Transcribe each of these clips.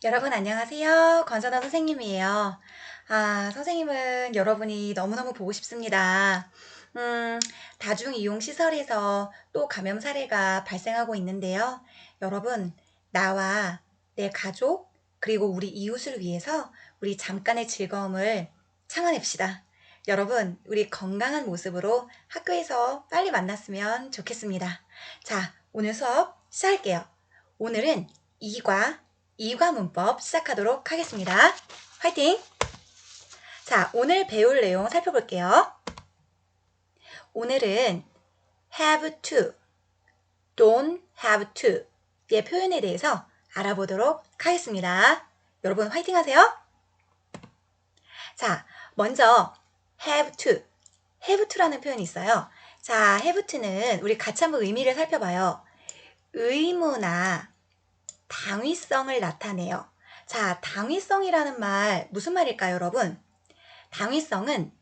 여러분 안녕하세요. 권선아 선생님이에요. 선생님은 여러분이 너무너무 보고 싶습니다. 다중이용시설에서 또 감염 사례가 발생하고 있는데요. 여러분, 나와 내 가족, 그리고 우리 이웃을 위해서 우리 잠깐의 즐거움을 창안합시다. 여러분, 우리 건강한 모습으로 학교에서 빨리 만났으면 좋겠습니다. 자, 오늘 수업 시작할게요. 오늘은 이과 문법 시작하도록 하겠습니다. 화이팅! 자, 오늘 배울 내용 살펴볼게요. 오늘은 have to, don't have to 의 표현에 대해서 알아보도록 하겠습니다. 여러분 화이팅 하세요. 자, 먼저 have to라는 표현이 있어요. 자, have to는 우리 같이 한번 의미를 살펴봐요. 의무나 당위성을 나타내요. 자, 당위성이라는 말 무슨 말일까요, 여러분? 당위성은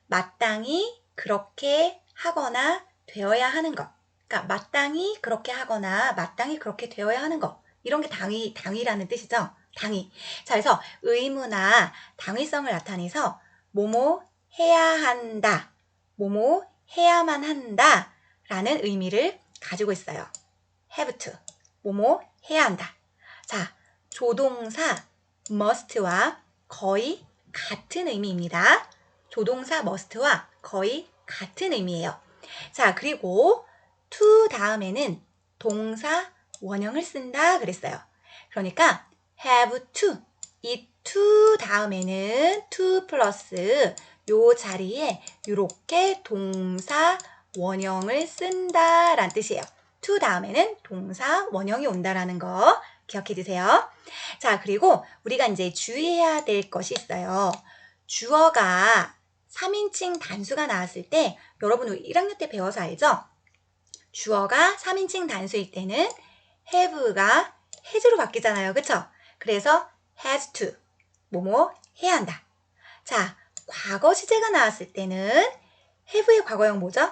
마땅히 그렇게 하거나 되어야 하는 것. 그러니까 마땅히 그렇게 하거나 마땅히 그렇게 되어야 하는 것. 이런 게 당위라는 뜻이죠. 당위. 자, 그래서 의무나 당위성을 나타내서 뭐뭐 해야 한다. 뭐뭐 해야만 한다. 라는 의미를 가지고 있어요. have to. 뭐뭐 해야 한다. 자, 조동사 must와 거의 같은 의미입니다. 조동사 must와 거의 같은 의미예요. 자, 그리고 to 다음에는 동사 원형을 쓴다 그랬어요. 그러니까 have to, 이 to 다음에는 to 플러스 요 자리에 이렇게 동사 원형을 쓴다라는 뜻이에요. to 다음에는 동사 원형이 온다라는 거 기억해 두세요. 자, 그리고 우리가 이제 주의해야 될 것이 있어요. 주어가 3인칭 단수가 나왔을 때 여러분 1학년 때 배워서 알죠? 주어가 3인칭 단수일 때는 have가 has로 바뀌잖아요. 그쵸? 그래서 has to, 뭐뭐 해야 한다. 자, 과거 시제가 나왔을 때는 have의 과거형 뭐죠?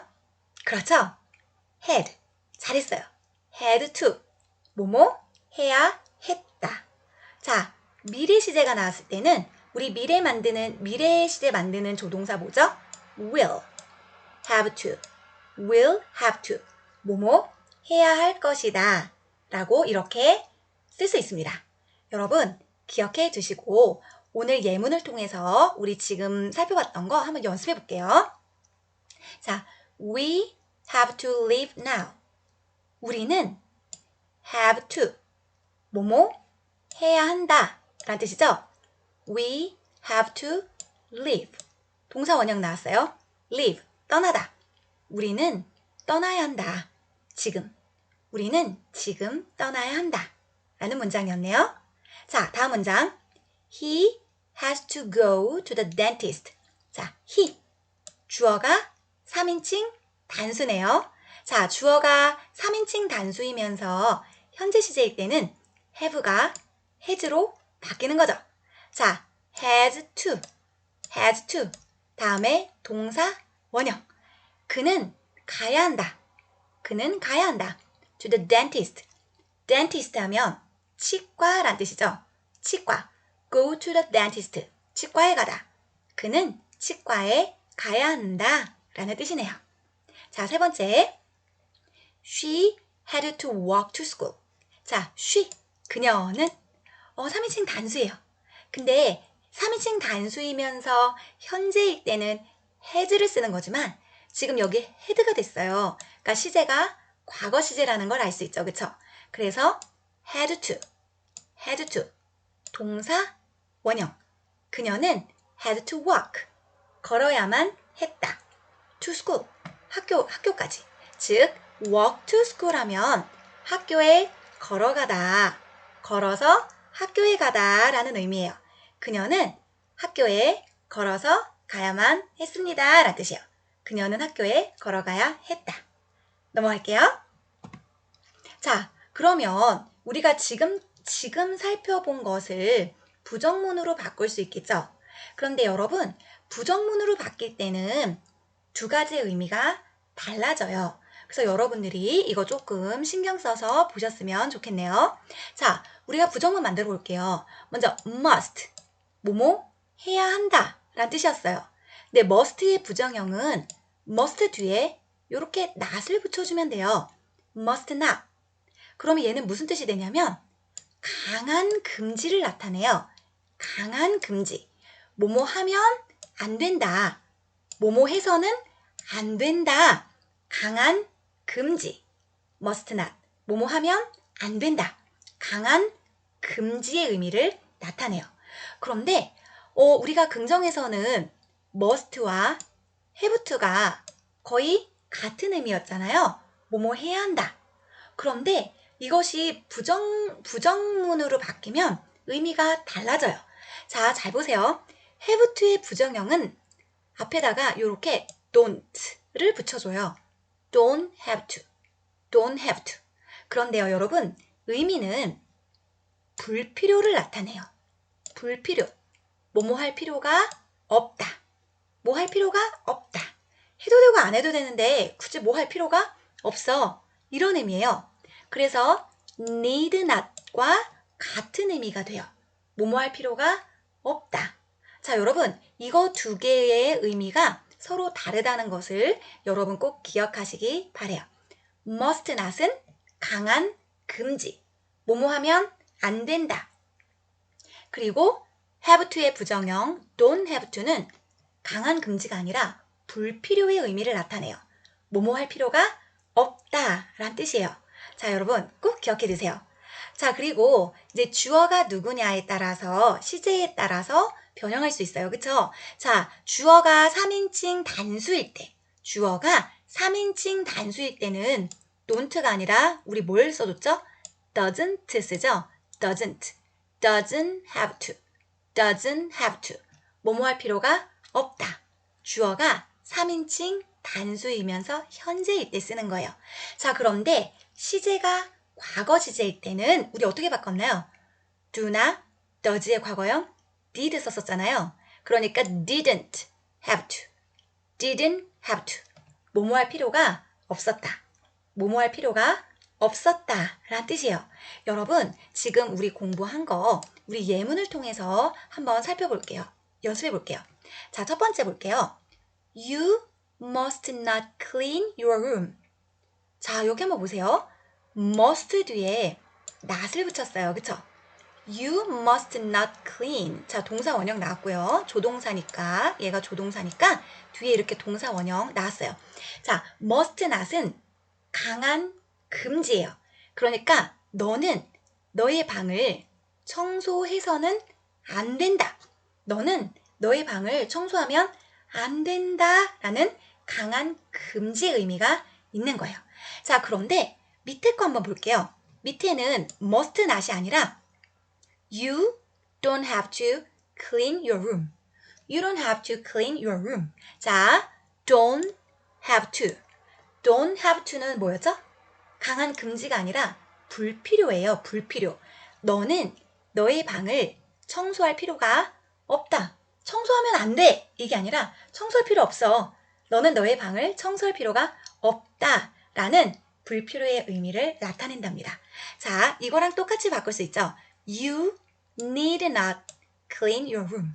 그렇죠? had. 잘했어요. had to. 뭐뭐 해야 했다. 자, 미래 시제가 나왔을 때는 우리 미래 시제 만드는 조동사 뭐죠? will have to. will have to. 뭐뭐 해야 할 것이다. 라고 이렇게 쓸 수 있습니다. 여러분 기억해 두시고 오늘 예문을 통해서 우리 지금 살펴봤던 거 한번 연습해 볼게요. 자, we have to leave now. 우리는 have to, 뭐뭐 해야 한다 라는 뜻이죠. We have to leave. 동사 원형 나왔어요. leave, 떠나다. 우리는 떠나야 한다. 지금. 우리는 지금 떠나야 한다. 라는 문장이었네요. 자, 다음 문장. He has to go to the dentist. 자, he. 주어가 3인칭 단수네요. 자, 주어가 3인칭 단수이면서 현재 시제일 때는 have가 has로 바뀌는 거죠. 자, has to. 다음에 동사 원형. 그는 가야 한다. 그는 가야 한다. To the dentist. dentist 하면 치과란 뜻이죠. 치과. Go to the dentist. 치과에 가다. 그는 치과에 가야 한다. 라는 뜻이네요. 자, 세 번째. She had to walk to school. 자, she. 그녀는 3인칭 단수예요. 근데 3인칭 단수이면서 현재일 때는 has를 쓰는 거지만 지금 여기 had가 됐어요. 그러니까 시제가 과거 시제라는 걸 알 수 있죠. 그쵸? 그래서 had to. 동사 원형. 그녀는 had to walk. 걸어야만 했다. to school. 학교까지. 즉 walk to school 하면 학교에 걸어가다. 걸어서 학교에 가다 라는 의미예요. 그녀는 학교에 걸어서 가야만 했습니다. 라는 뜻이에요. 그녀는 학교에 걸어가야 했다. 넘어갈게요. 자, 그러면 우리가 지금 살펴본 것을 부정문으로 바꿀 수 있겠죠? 그런데 여러분, 부정문으로 바뀔 때는 두 가지의 의미가 달라져요. 그래서 여러분들이 이거 조금 신경 써서 보셨으면 좋겠네요. 자, 우리가 부정문 만들어 볼게요. 먼저 must, 뭐뭐 해야 한다 라는 뜻이었어요. 근데 must의 부정형은 must 뒤에 이렇게 not을 붙여주면 돼요. must not. 그러면 얘는 무슨 뜻이 되냐면 강한 금지를 나타내요. 강한 금지. 뭐뭐 하면 안 된다. 뭐뭐 해서는 안 된다. 강한 금지. must not. 뭐뭐 하면 안 된다. 강한 금지의 의미를 나타내요. 그런데 우리가 긍정에서는 must와 have to가 거의 같은 의미였잖아요. 뭐뭐 해야 한다. 그런데 이것이 부정문으로 바뀌면 의미가 달라져요. 자, 잘 보세요. have to의 부정형은 앞에다가 이렇게 don't를 붙여줘요. don't have to. don't have to. 그런데요, 여러분, 의미는 불필요를 나타내요. 불필요. 뭐뭐 할 필요가 없다. 뭐 할 필요가 없다. 해도 되고 안 해도 되는데 굳이 뭐 할 필요가 없어. 이런 의미예요. 그래서 need not과 같은 의미가 돼요. 뭐뭐 할 필요가 없다. 자, 여러분, 이거 두 개의 의미가 서로 다르다는 것을 여러분 꼭 기억하시기 바래요. must not은 강한 금지. 뭐뭐 하면 안 된다. 그리고 have to의 부정형 don't have to는 강한 금지가 아니라 불필요의 의미를 나타내요. 뭐뭐 할 필요가 없다 라는 뜻이에요. 자, 여러분 꼭 기억해 두세요. 자, 그리고 이제 주어가 누구냐에 따라서 시제에 따라서 변형할 수 있어요. 그쵸? 자, 주어가 3인칭 단수일 때 주어가 3인칭 단수일 때는 don't가 아니라 우리 뭘 써줬죠? doesn't 쓰죠? doesn't have to. doesn't have to. 뭐뭐 할 필요가 없다. 주어가 3인칭 단수이면서 현재일 때 쓰는 거예요. 자, 그런데 시제가 과거 시제일 때는 우리 어떻게 바꿨나요? do나 does의 과거형 did 썼었잖아요. 그러니까 didn't have to. didn't have to. 뭐뭐 할 필요가 없었다. 뭐뭐 할 필요가 없었다 라는 뜻이에요. 여러분, 지금 우리 공부한 거 우리 예문을 통해서 한번 살펴볼게요. 연습해 볼게요. 자, 첫 번째 볼게요. You must not clean your room. 자, 여기 한번 보세요. must 뒤에 not을 붙였어요. 그쵸? You must not clean. 자, 동사 원형 나왔고요. 조동사니까, 얘가 조동사니까 뒤에 이렇게 동사 원형 나왔어요. 자, must not은 강한 금지예요. 그러니까 너는 너의 방을 청소해서는 안 된다. 너는 너의 방을 청소하면 안 된다 라는 강한 금지의 의미가 있는 거예요. 자, 그런데 밑에 거 한번 볼게요. 밑에는 must not이 아니라 You don't have to clean your room. You don't have to clean your room. 자, don't have to. don't have to는 뭐였죠? 강한 금지가 아니라 불필요해요. 불필요. 너는 너의 방을 청소할 필요가 없다. 청소하면 안 돼. 이게 아니라 청소할 필요 없어. 너는 너의 방을 청소할 필요가 없다. 라는 불필요의 의미를 나타낸답니다. 자, 이거랑 똑같이 바꿀 수 있죠. You need not clean your room.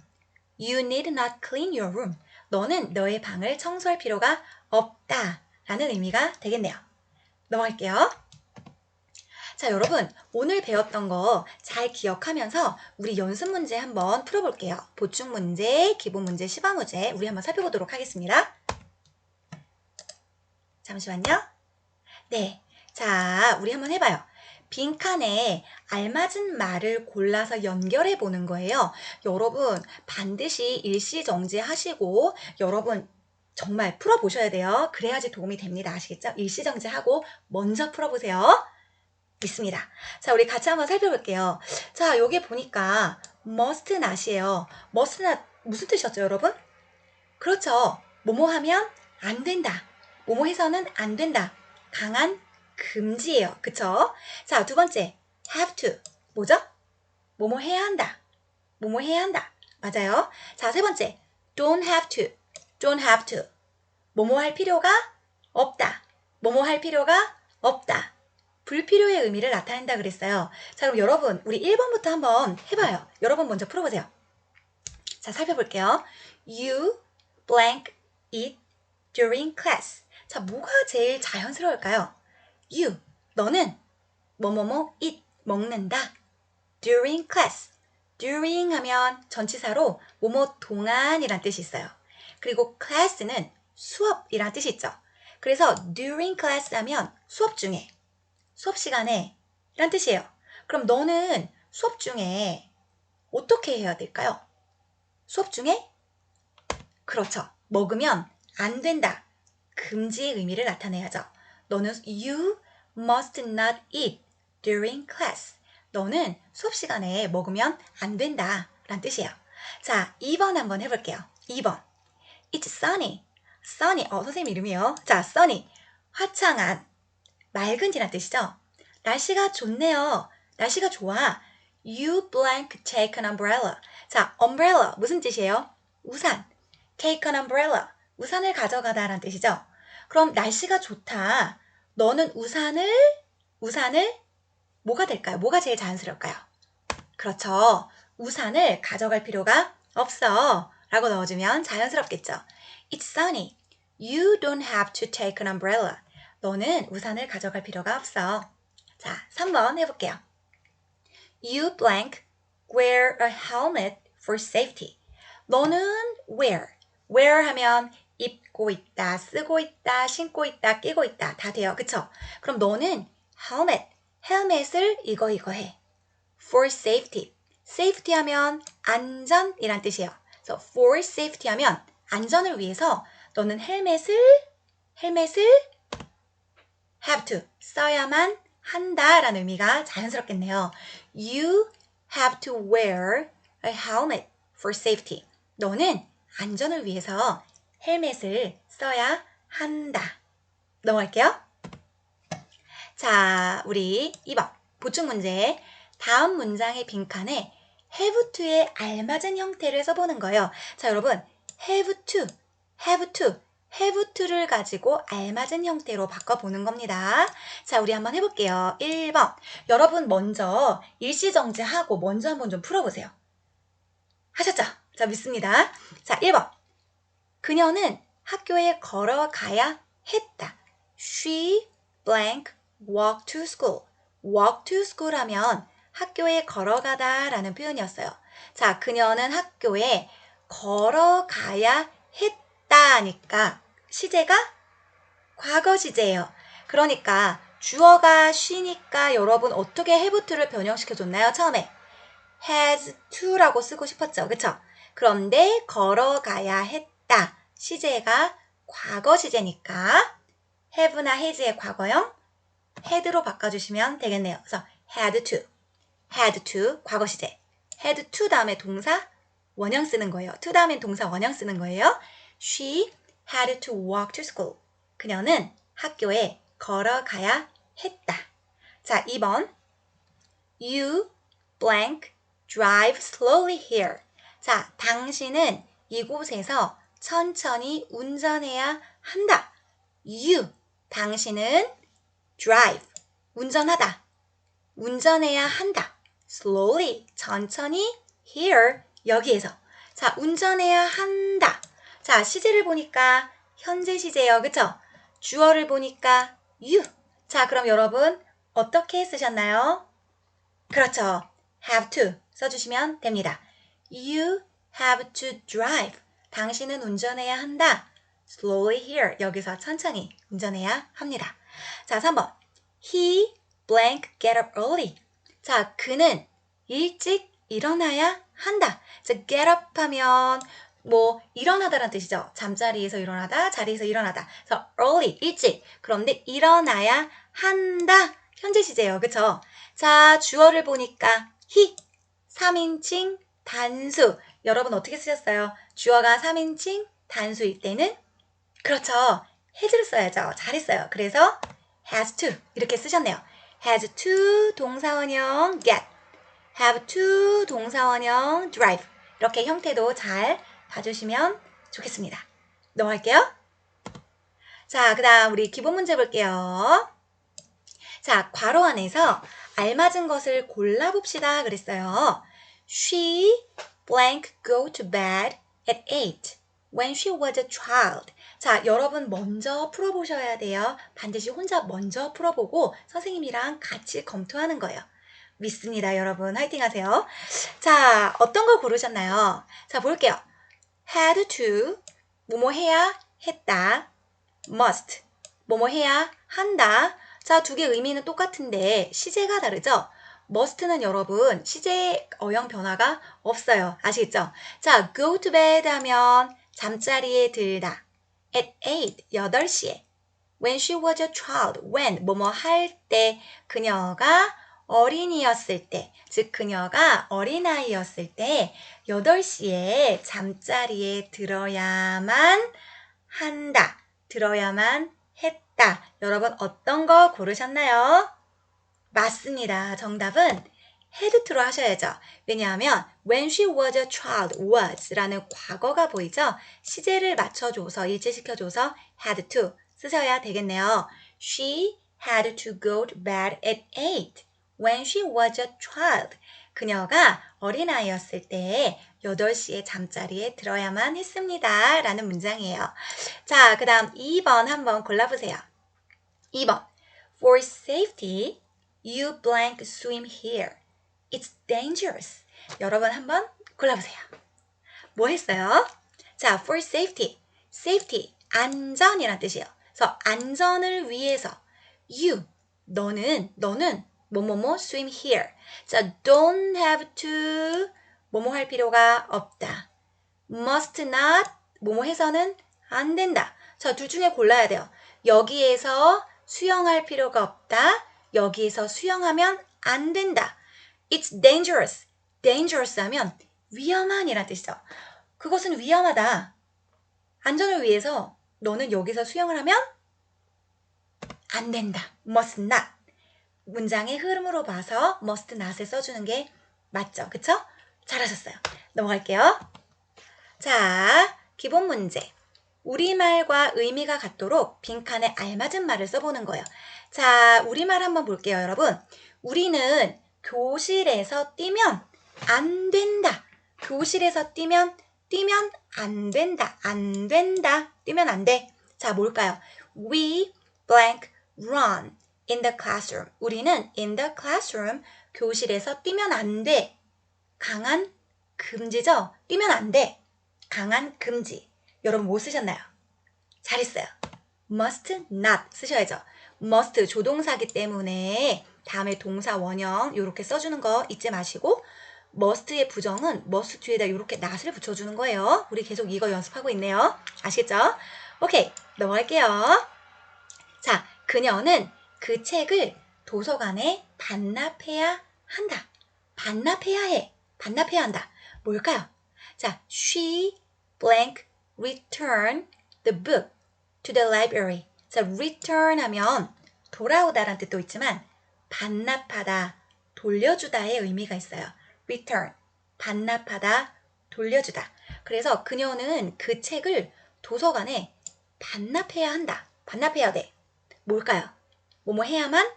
You need not clean your room. 너는 너의 방을 청소할 필요가 없다. 라는 의미가 되겠네요. 넘어갈게요. 자, 여러분 오늘 배웠던 거 잘 기억하면서 우리 연습 문제 한번 풀어볼게요. 보충 문제, 기본 문제, 시바 문제 우리 한번 살펴보도록 하겠습니다. 잠시만요. 네, 자, 우리 한번 해봐요. 빈칸에 알맞은 말을 골라서 연결해 보는 거예요. 여러분 반드시 일시정지 하시고 여러분 정말 풀어보셔야 돼요. 그래야지 도움이 됩니다. 아시겠죠? 일시정지하고 먼저 풀어보세요. 있습니다. 자, 우리 같이 한번 살펴볼게요. 자, 여기 보니까 must not이에요. must not 무슨 뜻이었죠, 여러분? 그렇죠. 뭐뭐 하면 안 된다. 뭐뭐 해서는 안 된다. 강한 금지예요. 그쵸? 자, 두 번째 have to 뭐죠? 뭐뭐 해야 한다. 뭐뭐 해야 한다. 맞아요. 자, 세 번째 don't have to. don't have to 뭐뭐 할 필요가 없다. 뭐뭐 할 필요가 없다. 불필요의 의미를 나타낸다 그랬어요. 자, 그럼 여러분 우리 1번부터 한번 해봐요. 여러분 먼저 풀어보세요. 자, 살펴볼게요. You blank eat during class. 자, 뭐가 제일 자연스러울까요? You, 너는 뭐뭐뭐 eat, 먹는다. during class. during 하면 전치사로 뭐뭐 동안이란 뜻이 있어요. 그리고 class는 수업이란 뜻이 있죠. 그래서 during class 하면 수업 중에, 수업 시간에 이란 뜻이에요. 그럼 너는 수업 중에 어떻게 해야 될까요? 수업 중에? 그렇죠. 먹으면 안 된다. 금지의 의미를 나타내야죠. 너는 you must not eat during class. 너는 수업 시간에 먹으면 안 된다. 라는 뜻이에요. 자, 2번 한번 해볼게요. 2번. It's sunny. sunny. 선생님 이름이에요. 자, sunny. 화창한. 맑은이란 뜻이죠. 날씨가 좋네요. 날씨가 좋아. You blank take an umbrella. 자, umbrella 무슨 뜻이에요? 우산. Take an umbrella. 우산을 가져가다 라는 뜻이죠. 그럼 날씨가 좋다. 너는 우산을 뭐가 될까요? 뭐가 제일 자연스러울까요? 그렇죠. 우산을 가져갈 필요가 없어. 라고 넣어주면 자연스럽겠죠. It's sunny. You don't have to take an umbrella. 너는 우산을 가져갈 필요가 없어. 자, 3번 해볼게요. You blank wear a helmet for safety. 너는 wear 하면 입고 있다, 쓰고 있다, 신고 있다, 끼고 있다 다 돼요. 그쵸? 그럼 너는 헬멧을 이거 해. For safety. safety 하면 안전이란 뜻이에요. 그래서 for safety 하면 안전을 위해서 너는 헬멧을 have to 써야만 한다라는 의미가 자연스럽겠네요. You have to wear a helmet for safety. 너는 안전을 위해서 헬멧을 써야 한다. 넘어갈게요. 자, 우리 2번 보충 문제. 다음 문장의 빈칸에 have to에 알맞은 형태를 써보는 거예요. 자, 여러분 have to를 가지고 알맞은 형태로 바꿔보는 겁니다. 자, 우리 한번 해볼게요. 1번. 여러분 먼저 일시정지하고 먼저 한번 좀 풀어보세요. 하셨죠? 자, 믿습니다. 자, 1번. 그녀는 학교에 걸어가야 했다. She blank walk to school. walk to school 하면 학교에 걸어가다 라는 표현이었어요. 자, 그녀는 학교에 걸어가야 했다니까 시제가 과거 시제예요. 그러니까 주어가 she니까 여러분 어떻게 have to를 변형시켜줬나요? 처음에 has to라고 쓰고 싶었죠. 그쵸? 그런데 걸어가야 했다. 시제가 과거 시제니까 have나 has의 과거형 had로 바꿔주시면 되겠네요. 그래서 had to 과거 시제. had to 다음에 동사 원형 쓰는 거예요. to 다음에 동사 원형 쓰는 거예요. She had to walk to school. 그녀는 학교에 걸어가야 했다. 자, 2번. You blank drive slowly here. 자, 당신은 이곳에서 천천히 운전해야 한다. You, 당신은 drive, 운전하다. 운전해야 한다. slowly, 천천히 here, 여기에서. 자, 운전해야 한다. 자, 시제를 보니까 현재 시제예요. 그쵸? 주어를 보니까 you. 자, 그럼 여러분 어떻게 쓰셨나요? 그렇죠. have to 써주시면 됩니다. You have to drive. 당신은 운전해야 한다. slowly here. 여기서 천천히 운전해야 합니다. 자, 3번. He blank get up early. 자, 그는 일찍 일어나야 한다. 자, get up 하면 일어나다라는 뜻이죠. 잠자리에서 일어나다, 자리에서 일어나다. 그래서 early, 일찍. 그런데 일어나야 한다. 현재 시제예요. 그쵸? 자, 주어를 보니까 he, 3인칭 단수. 여러분 어떻게 쓰셨어요? 주어가 3인칭 단수일 때는 그렇죠. has를 써야죠. 잘했어요. 그래서 has to 이렇게 쓰셨네요. has to 동사원형 get, have to 동사원형 drive. 이렇게 형태도 잘 봐주시면 좋겠습니다. 넘어갈게요. 자, 그 다음 우리 기본 문제 볼게요. 자, 괄호 안에서 알맞은 것을 골라봅시다 그랬어요. She blank go to bed at 8 when she was a child. 자, 여러분 먼저 풀어보셔야 돼요. 반드시 혼자 먼저 풀어보고 선생님이랑 같이 검토하는 거예요. 믿습니다, 여러분. 화이팅 하세요. 자, 어떤 거 고르셨나요? 자, 볼게요. had to, 뭐뭐 해야 했다. must, 뭐뭐 해야 한다. 자, 두 개 의미는 똑같은데 시제가 다르죠? must는 여러분 시제 어형 변화가 없어요. 아시겠죠? 자, go to bed 하면 잠자리에 들다. at 8시에. when she was a child, when 뭐뭐 할 때, 그녀가 어린이였을 때, 즉 그녀가 어린아이였을 때 8시에 잠자리에 들어야만 한다. 들어야만 했다. 여러분 어떤 거 고르셨나요? 맞습니다. 정답은 had to로 하셔야죠. 왜냐하면 when she was a child, was라는 과거가 보이죠? 시제를 맞춰줘서 일치시켜줘서 had to 쓰셔야 되겠네요. She had to go to bed at 8 when she was a child. 그녀가 어린아이였을 때 8시에 잠자리에 들어야만 했습니다. 라는 문장이에요. 자, 그 다음 2번 한번 골라보세요. 2번 For safety, you blank swim here. It's dangerous. 여러분 한번 골라보세요. 뭐 했어요? 자, for safety. safety, 안전이란 뜻이에요. 그래서 안전을 위해서 you, 너는 뭐뭐뭐 swim here. 자, don't have to 뭐뭐 할 필요가 없다. must not 뭐뭐 해서는 안 된다. 자, 둘 중에 골라야 돼요. 여기에서 수영할 필요가 없다. 여기에서 수영하면 안 된다. It's dangerous. dangerous 하면 위험한이란 뜻이죠. 그것은 위험하다. 안전을 위해서 너는 여기서 수영을 하면 안 된다. must not. 문장의 흐름으로 봐서 must not을 써주는 게 맞죠. 그쵸? 잘하셨어요. 넘어갈게요. 자, 기본 문제. 우리말과 의미가 같도록 빈칸에 알맞은 말을 써보는 거예요. 자, 우리말 한번 볼게요, 여러분. 우리는 교실에서 뛰면 안 된다. 교실에서 뛰면 안 된다. 안 된다. 뛰면 안 돼. 자, 뭘까요? We blank run in the classroom. 우리는 in the classroom 교실에서 뛰면 안 돼. 강한 금지죠? 뛰면 안 돼. 강한 금지. 여러분 뭐 쓰셨나요? 잘했어요. must not 쓰셔야죠. must 조동사기 때문에 다음에 동사 원형 이렇게 써주는 거 잊지 마시고 must의 부정은 must 뒤에다 이렇게 not을 붙여주는 거예요. 우리 계속 이거 연습하고 있네요. 아시겠죠? 오케이, 넘어갈게요. 자, 그녀는 그 책을 도서관에 반납해야 한다. 반납해야 해. 반납해야 한다. 뭘까요? 자, she blank return the book to the library. 자, return 하면 돌아오다라는 뜻도 있지만 반납하다, 돌려주다의 의미가 있어요. return, 반납하다, 돌려주다. 그래서 그녀는 그 책을 도서관에 반납해야 한다. 반납해야 돼. 뭘까요? 뭐뭐 해야만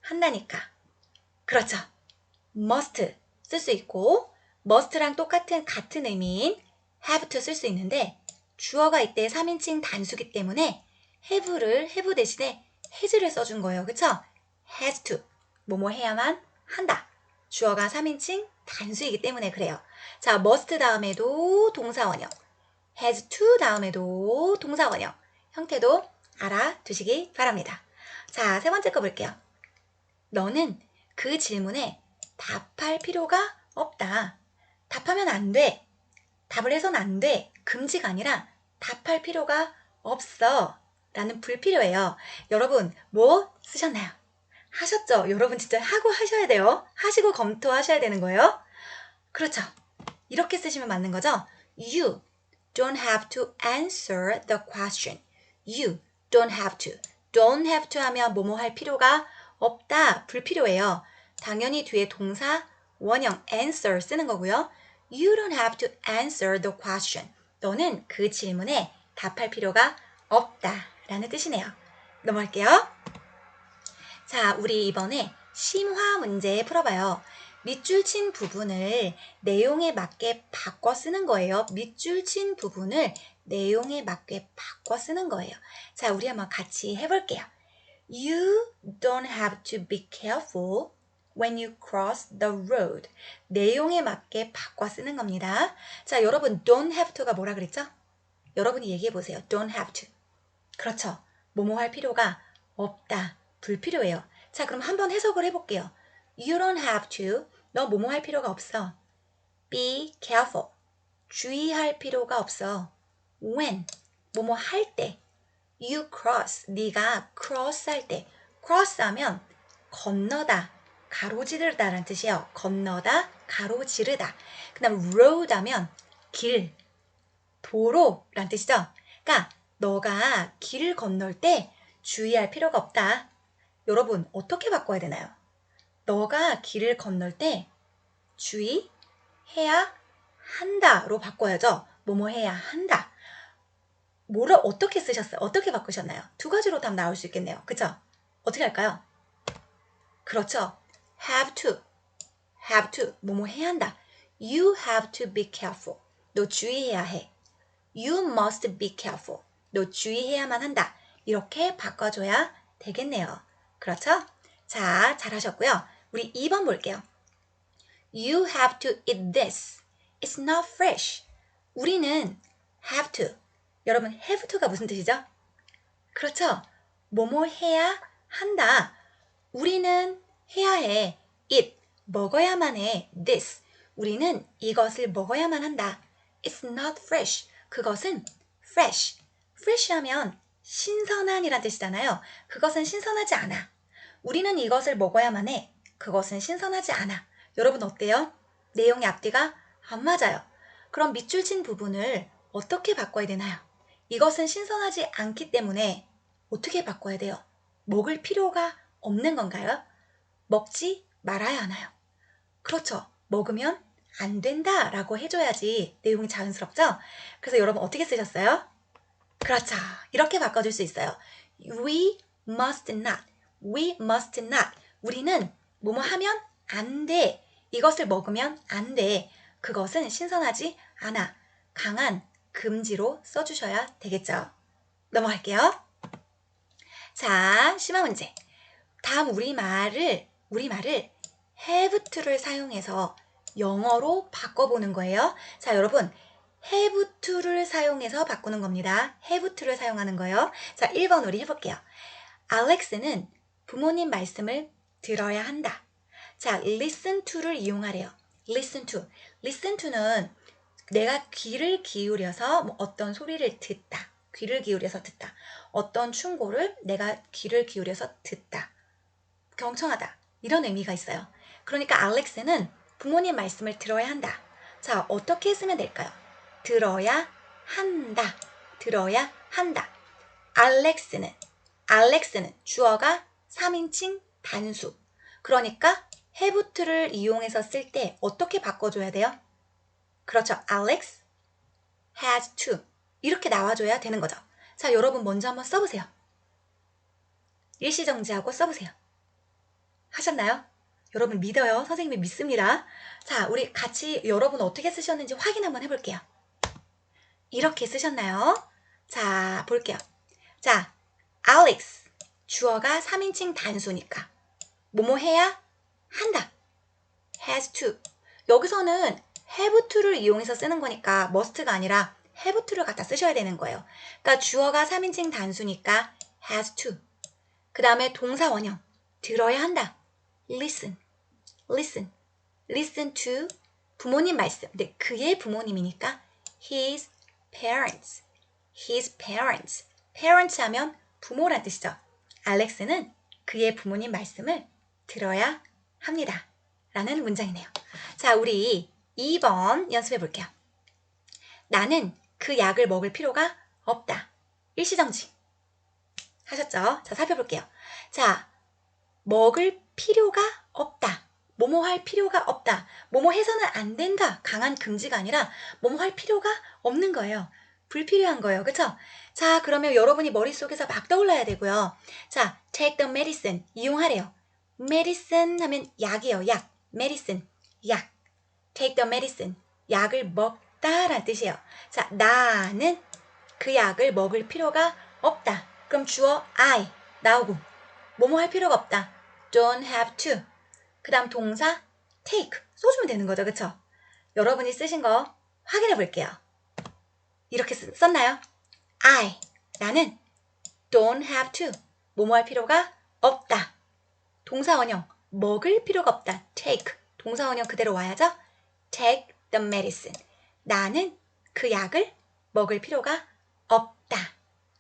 한다니까. 그렇죠. must 쓸 수 있고 must랑 같은 의미인 have to 쓸 수 있는데 주어가 이때 3인칭 단수기 때문에 have 대신에 has를 써준 거예요. 그쵸? has to 뭐뭐 해야만 한다. 주어가 3인칭 단수이기 때문에 그래요. 자, must 다음에도 동사원형, has to 다음에도 동사원형 형태도 알아두시기 바랍니다. 자, 세 번째 거 볼게요. 너는 그 질문에 답할 필요가 없다. 답하면 안 돼. 답을 해서는 안 돼. 금지가 아니라 답할 필요가 없어. 라는 불필요해요. 여러분 뭐 쓰셨나요? 하셨죠? 여러분 진짜 하고 하셔야 돼요. 하시고 검토하셔야 되는 거예요. 그렇죠. 이렇게 쓰시면 맞는 거죠. You don't have to answer the question. You don't have to. don't have to 하면 뭐뭐 할 필요가 없다. 불필요해요. 당연히 뒤에 동사 원형 answer 쓰는 거고요. You don't have to answer the question. 너는 그 질문에 답할 필요가 없다 라는 뜻이네요. 넘어갈게요. 자, 우리 이번에 심화 문제 풀어봐요. 밑줄 친 부분을 내용에 맞게 바꿔 쓰는 거예요. 밑줄 친 부분을 내용에 맞게 바꿔 쓰는 거예요. 자, 우리 한번 같이 해볼게요. You don't have to be careful when you cross the road. 내용에 맞게 바꿔 쓰는 겁니다. 자, 여러분 don't have to가 뭐라 그랬죠? 여러분이 얘기해 보세요. don't have to. 그렇죠. 뭐뭐 할 필요가 없다. 불필요해요. 자, 그럼 한번 해석을 해볼게요. You don't have to. 너 뭐뭐 할 필요가 없어. Be careful. 주의할 필요가 없어. When. 뭐뭐 할 때. You cross. 네가 cross 할 때. cross 하면 건너다, 가로지르다 라는 뜻이에요. 건너다, 가로지르다. 그 다음 road 하면 길, 도로라는 뜻이죠. 그러니까 너가 길을 건널 때 주의할 필요가 없다. 여러분 어떻게 바꿔야 되나요? 너가 길을 건널 때 주의해야 한다로 바꿔야죠. 뭐뭐 해야 한다. 뭐를 어떻게 쓰셨어요? 어떻게 바꾸셨나요? 두 가지로 답 나올 수 있겠네요. 그쵸? 어떻게 할까요? 그렇죠. have to. have to. 뭐뭐 해야 한다. You have to be careful. 너 주의해야 해. You must be careful. 너 주의해야만 한다. 이렇게 바꿔줘야 되겠네요. 그렇죠? 자, 잘하셨고요. 우리 2번 볼게요. You have to eat this. It's not fresh. 우리는 have to. 여러분, have to가 무슨 뜻이죠? 그렇죠? 뭐뭐 해야 한다. 우리는 해야 해. eat. 먹어야만 해. this. 우리는 이것을 먹어야만 한다. It's not fresh. 그것은 fresh. fresh 하면 신선한이란 뜻이잖아요. 그것은 신선하지 않아. 우리는 이것을 먹어야만 해. 그것은 신선하지 않아. 여러분 어때요? 내용의 앞뒤가 안 맞아요. 그럼 밑줄 친 부분을 어떻게 바꿔야 되나요? 이것은 신선하지 않기 때문에 어떻게 바꿔야 돼요? 먹을 필요가 없는 건가요? 먹지 말아야 하나요? 그렇죠. 먹으면 안 된다라고 해줘야지 내용이 자연스럽죠? 그래서 여러분 어떻게 쓰셨어요? 그렇죠. 이렇게 바꿔줄 수 있어요. We must not. We must not. 우리는 뭐뭐 하면 안 돼. 이것을 먹으면 안 돼. 그것은 신선하지 않아. 강한 금지로 써주셔야 되겠죠. 넘어갈게요. 자, 심화 문제. 다음 우리말을 have to를 사용해서 영어로 바꿔보는 거예요. 자, 여러분 have to를 사용해서 바꾸는 겁니다. have to를 사용하는 거예요. 자, 1번 우리 해볼게요. 알렉스는 부모님 말씀을 들어야 한다. 자, listen to를 이용하래요. listen to. listen to는 내가 귀를 기울여서 뭐 어떤 소리를 듣다. 귀를 기울여서 듣다. 어떤 충고를 내가 귀를 기울여서 듣다. 경청하다. 이런 의미가 있어요. 그러니까 알렉스는 부모님 말씀을 들어야 한다. 자, 어떻게 쓰면 될까요? 들어야 한다. 들어야 한다. 알렉스는 주어가 3인칭 단수. 그러니까 have to를 이용해서 쓸 때 어떻게 바꿔줘야 돼요? 그렇죠. Alex has to. 이렇게 나와줘야 되는 거죠. 자, 여러분 먼저 한번 써보세요. 일시정지하고 써보세요. 하셨나요? 여러분 믿어요. 선생님이 믿습니다. 자, 우리 같이 여러분 어떻게 쓰셨는지 확인 한번 해볼게요. 이렇게 쓰셨나요? 자, 볼게요. 자, Alex. 주어가 3인칭 단수니까 뭐뭐 해야 한다. has to. 여기서는 have to를 이용해서 쓰는 거니까 must가 아니라 have to를 갖다 쓰셔야 되는 거예요. 그러니까 주어가 3인칭 단수니까 has to. 그 다음에 동사 원형. 들어야 한다. listen. listen. listen to 부모님 말씀. 근데 그의 부모님이니까 his parents. his parents. parents 하면 부모란 뜻이죠. 알렉스는 그의 부모님 말씀을 들어야 합니다. 라는 문장이네요. 자, 우리 2번 연습해 볼게요. 나는 그 약을 먹을 필요가 없다. 일시정지. 하셨죠? 자, 살펴볼게요. 자, 먹을 필요가 없다. 뭐뭐 할 필요가 없다. 뭐뭐 해서는 안 된다. 강한 금지가 아니라 뭐뭐 할 필요가 없는 거예요. 불필요한 거예요. 그쵸? 자, 그러면 여러분이 머릿속에서 막 떠올라야 되고요. 자, take the medicine. 이용하래요. medicine 하면 약이에요. 약. medicine. 약. take the medicine. 약을 먹다라는 뜻이에요. 자, 나는 그 약을 먹을 필요가 없다. 그럼 주어 I 나오고 뭐뭐 할 필요가 없다. don't have to. 그 다음 동사 take 써주면 되는 거죠. 그쵸? 여러분이 쓰신 거 확인해 볼게요. 이렇게 썼나요? I 나는 don't have to 뭐뭐 할 필요가 없다. 동사 원형 먹을 필요가 없다. take 동사 원형 그대로 와야죠. take the medicine 나는 그 약을 먹을 필요가 없다.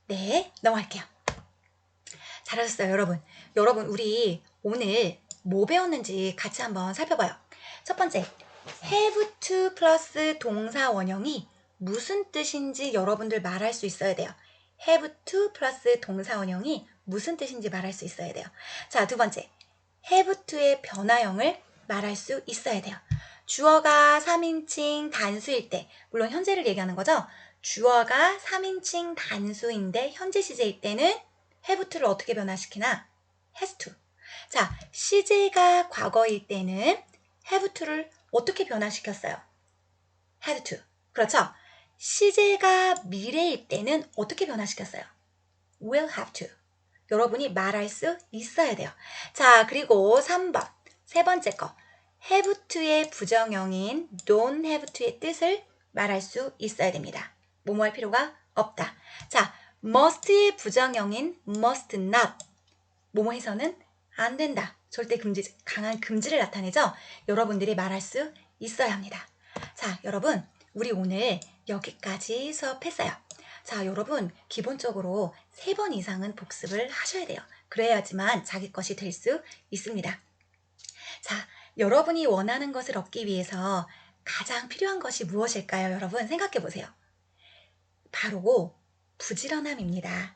네, 넘어갈게요. 잘하셨어요, 여러분. 여러분, 우리 오늘 뭐 배웠는지 같이 한번 살펴봐요. 첫 번째, have to 플러스 동사 원형이 무슨 뜻인지 여러분들 말할 수 있어야 돼요. have to 플러스 동사 원형이 무슨 뜻인지 말할 수 있어야 돼요. 자, 두 번째, have to의 변화형을 말할 수 있어야 돼요. 주어가 3인칭 단수일 때, 물론 현재를 얘기하는 거죠. 주어가 3인칭 단수인데 현재 시제일 때는 have to를 어떻게 변화시키나? has to. 자, 시제가 과거일 때는 have to를 어떻게 변화시켰어요? had to. 그렇죠? 시제가 미래일 때는 어떻게 변화시켰어요? will have to. 여러분이 말할 수 있어야 돼요. 자, 그리고 3번. 세 번째 거. have to의 부정형인 don't have to의 뜻을 말할 수 있어야 됩니다. 뭐뭐 할 필요가 없다. 자, must의 부정형인 must not. 뭐뭐 해서는 안 된다. 절대 금지, 강한 금지를 나타내죠. 여러분들이 말할 수 있어야 합니다. 자, 여러분, 우리 오늘 여기까지 수업했어요. 자, 여러분, 기본적으로 3번 이상은 복습을 하셔야 돼요. 그래야지만 자기 것이 될 수 있습니다. 자, 여러분이 원하는 것을 얻기 위해서 가장 필요한 것이 무엇일까요? 여러분, 생각해 보세요. 바로 부지런함입니다.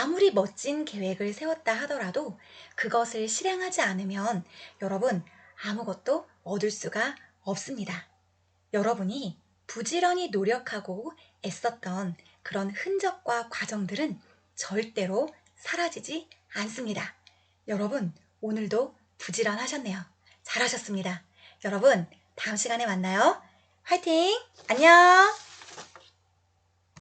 아무리 멋진 계획을 세웠다 하더라도 그것을 실행하지 않으면 여러분 아무것도 얻을 수가 없습니다. 여러분이 부지런히 노력하고 애썼던 그런 흔적과 과정들은 절대로 사라지지 않습니다. 여러분 오늘도 부지런하셨네요. 잘하셨습니다. 여러분 다음 시간에 만나요. 화이팅! 안녕!